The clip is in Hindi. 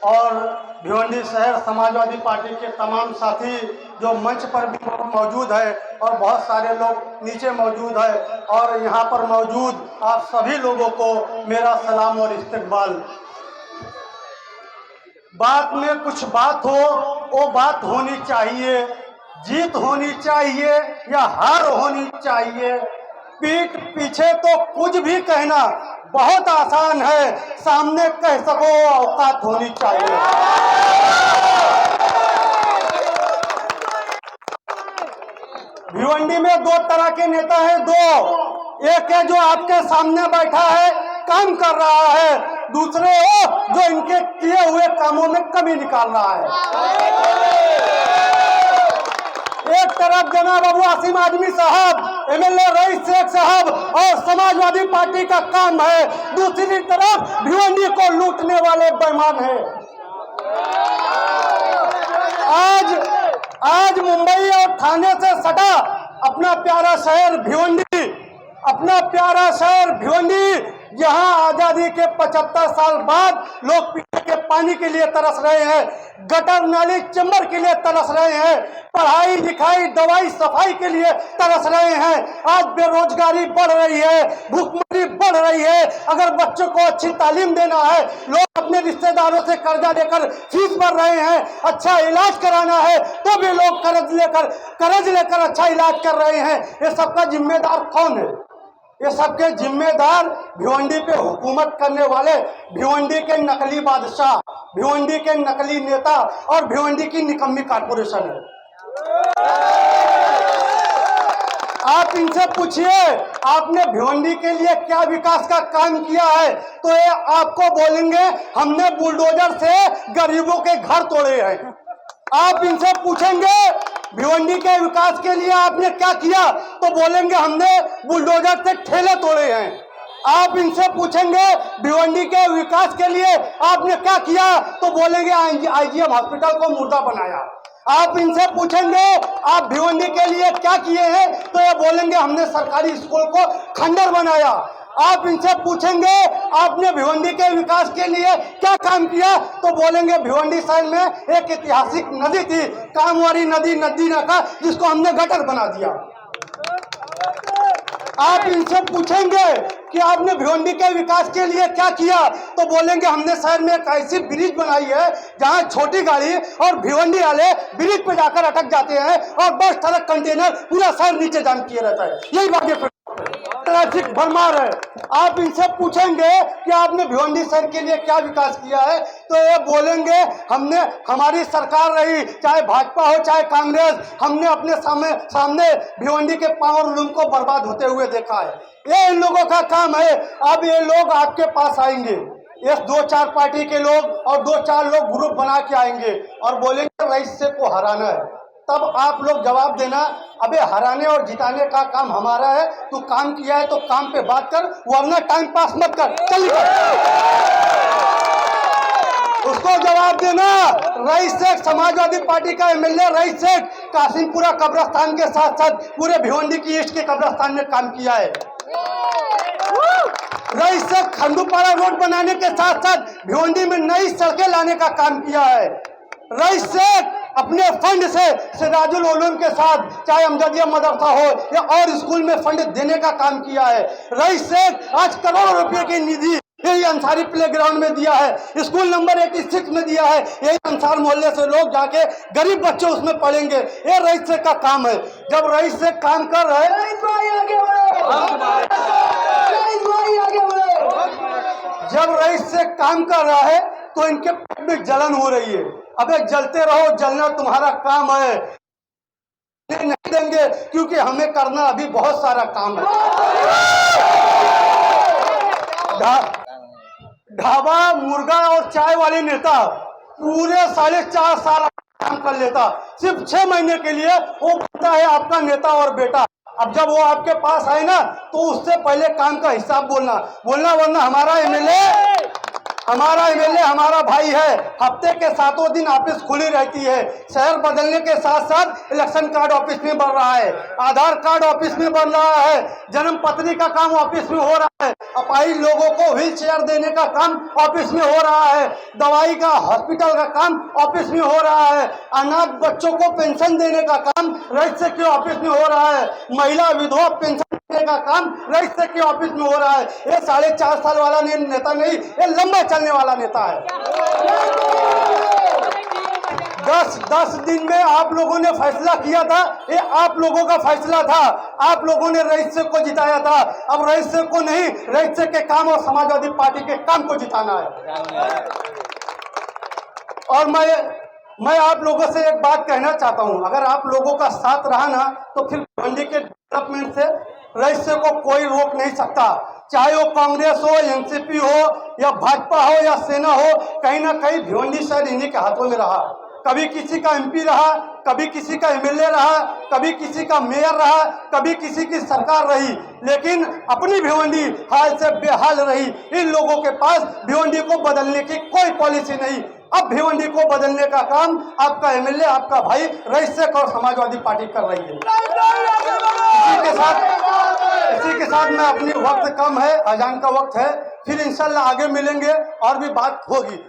और भिवंडी शहर समाजवादी पार्टी के तमाम साथी जो मंच पर भी मौजूद है और बहुत सारे लोग नीचे मौजूद है, और यहाँ पर मौजूद आप सभी लोगों को मेरा सलाम और इस्तकबाल। बात में कुछ बात हो, वो बात होनी चाहिए, जीत होनी चाहिए या हार होनी चाहिए। पीठ पीछे तो कुछ भी कहना बहुत आसान है, सामने कह सको औकात होनी चाहिए। भिवंडी में दो तरह के नेता हैं, दो। एक है जो आपके सामने बैठा है, काम कर रहा है, दूसरे वो जो इनके किए हुए कामों में कमी निकाल रहा है। एक तरफ जनाब अबू आसिम आजमी साहब, एमएलए रईस शेख साहब और समाजवादी पार्टी का काम है, दूसरी तरफ भिवंडी को लूटने वाले बेईमान हैं। आज मुंबई और थाने से सटा अपना प्यारा शहर भिवंडी, अपना प्यारा शहर भिवंडी, जहां आजादी के 75 साल बाद लोग पीने के पानी के लिए तरस रहे हैं, गटर नाली चैम्बर के लिए तरस रहे हैं, पढ़ाई लिखाई दवाई सफाई के लिए तरस रहे हैं। आज बेरोजगारी बढ़ रही है, भूखमरी बढ़ रही है। अगर बच्चों को अच्छी तालीम देना है, लोग अपने रिश्तेदारों से कर्जा लेकर फीस भर रहे हैं, अच्छा इलाज कराना है तो भी लोग कर्ज लेकर अच्छा इलाज कर रहे हैं। ये सबका जिम्मेदार कौन है? ये सबके जिम्मेदार भिवंडी पे हुकूमत करने वाले भिवंडी के नकली बादशाह, भिवंडी के नकली नेता और भिवंडी की निकम्मी कारपोरेशन है। आप इनसे पूछिए आपने भिवंडी के लिए क्या विकास का काम किया है, तो ये आपको बोलेंगे हमने बुलडोजर से गरीबों के घर तोड़े हैं। आप इनसे पूछेंगे भिवंडी के विकास के लिए आपने क्या किया, तो बोलेंगे हमने बुलडोजर से ठेले तोड़े हैं। आप इनसे पूछेंगे भिवंडी के विकास के लिए आपने क्या किया, तो बोलेंगे आईजीएम हॉस्पिटल को मुर्दा बनाया। आप इनसे पूछेंगे आप भिवंडी के लिए क्या किए हैं, तो ये बोलेंगे हमने सरकारी स्कूल को खंडर बनाया। आप इनसे पूछेंगे आपने भिवंडी के विकास के लिए क्या काम किया, तो बोलेंगे भिवंडी शहर में एक ऐतिहासिक नदी थी, कामवारी नदी, नदी नाका, जिसको हमने गटर बना दिया। आप इनसे पूछेंगे कि आपने भिवंडी के विकास के लिए क्या किया, तो बोलेंगे हमने शहर में एक ऐसी ब्रिज बनाई है जहां छोटी गाड़ी और भिवंडी वाले ब्रिज पे जाकर अटक जाते हैं और बस ट्रक कंटेनर पूरा शहर नीचे जाम किए रहता है। यही बात ट्रैफिक भरमार है। आप इनसे पूछेंगे कि आपने भिवंडी शहर के लिए क्या विकास किया है, तो ये बोलेंगे हमने, हमारी सरकार रही चाहे भाजपा हो चाहे कांग्रेस, हमने अपने सामने भिवंडी के पावर लूम को बर्बाद होते हुए देखा है। ये इन लोगों का काम है। अब ये लोग आपके पास आएंगे, ये 2-4 पार्टी के लोग और 2-4 लोग ग्रुप बना के आएंगे और बोलेंगे रईस शेख को हराना है। तब आप लोग जवाब देना, अबे हराने और जिताने का काम हमारा है, तू काम किया है तो काम पे बात कर, वरना टाइम पास मत कर, चल कर। उसको जवाब देना। रईस शेख समाजवादी पार्टी का एमएलए रईस शेख कासिमपुरा कब्रिस्तान के साथ साथ पूरे भिवंडी की ईस्ट के कब्रिस्तान में काम किया है। रईस शेख खंडूपाड़ा रोड बनाने के साथ साथ भिवंडी में नई सड़कें लाने का काम किया है। रईस शेख अपने फंड से सिराजुल उलूम के साथ चाहे अमजदिया मदरसा हो या और स्कूल में फंड देने का काम किया है। रईस शेख आज करोड़ों रुपए की निधि यही अंसारी प्लेग्राउंड में दिया है, स्कूल नंबर 86 में दिया है। यही अंसार मोहल्ले से लोग जाके गरीब बच्चे उसमें पढ़ेंगे। ये रईस शेख का काम है। जब रईस शेख काम कर रहे हैं, जब रईस शेख काम कर रहा है तो इनके पेट में जलन हो रही है। अबे जलते रहो, जलना तुम्हारा काम है, नहीं देंगे क्योंकि हमें करना अभी बहुत सारा काम है। ढाबा मुर्गा और चाय वाले नेता पूरे 4.5 साल काम कर लेता, सिर्फ 6 महीने के लिए वो बनता है आपका नेता और बेटा। अब जब वो आपके पास आए ना, तो उससे पहले काम का हिसाब बोलना, वरना हमारा हमारा एमएलए हमारा भाई है। हफ्ते के 7 दिन ऑफिस खुली रहती है। शहर बदलने के साथ साथ इलेक्शन कार्ड ऑफिस में बन रहा है, आधार कार्ड ऑफिस में बन रहा है, जन्म पत्री का काम ऑफिस में हो रहा है, अपाहिज लोगों को व्हील चेयर देने का काम ऑफिस में हो रहा है, दवाई का हॉस्पिटल का काम ऑफिस में हो रहा है, अनाथ बच्चों को पेंशन देने का काम रजिस्ट्री के ऑफिस में हो रहा है, महिला विधवा पेंशन का काम रजिस्ट्री के ऑफिस में हो रहा है। ये 4.5 साल वाला नेता नहीं, ये लंबा चलने वाला नेता है। 10 दिन में आप लोगों ने फैसला किया था, ये आप लोगों का फैसला था। आप लोगों ने रजिस्ट्री को जिताया था, अब रजिस्ट्री को नहीं, रजिस्ट्री के काम और समाजवादी पार्टी के काम को जिताना है। और मैं आप लोगों से एक बात कहना चाहता हूं, अगर आप लोगों का साथ रहा ना तो फिर भिवंडी के डेवलपमेंट से रजिस्ट्री को कोई रोक नहीं सकता। चाहे वो कांग्रेस हो, एनसीपी हो या भाजपा हो या सेना हो, कहीं ना कहीं भिवंडी शहर इन्हीं के हाथों में रहा। कभी किसी का एमपी रहा, कभी किसी का एमएलए रहा, कभी किसी का मेयर रहा, कभी किसी की सरकार रही, लेकिन अपनी भिवंडी हाल से बेहाल रही। इन लोगों के पास भिवंडी को बदलने की कोई पॉलिसी नहीं। अब भिवंडी को बदलने का काम आपका एमएलए, आपका भाई रजिस्ट्री और समाजवादी पार्टी कर रही है। इसी के साथ मैं अपनी वक्त कम है, अजान का वक्त है, फिर इंशाल्लाह आगे मिलेंगे और भी बात होगी।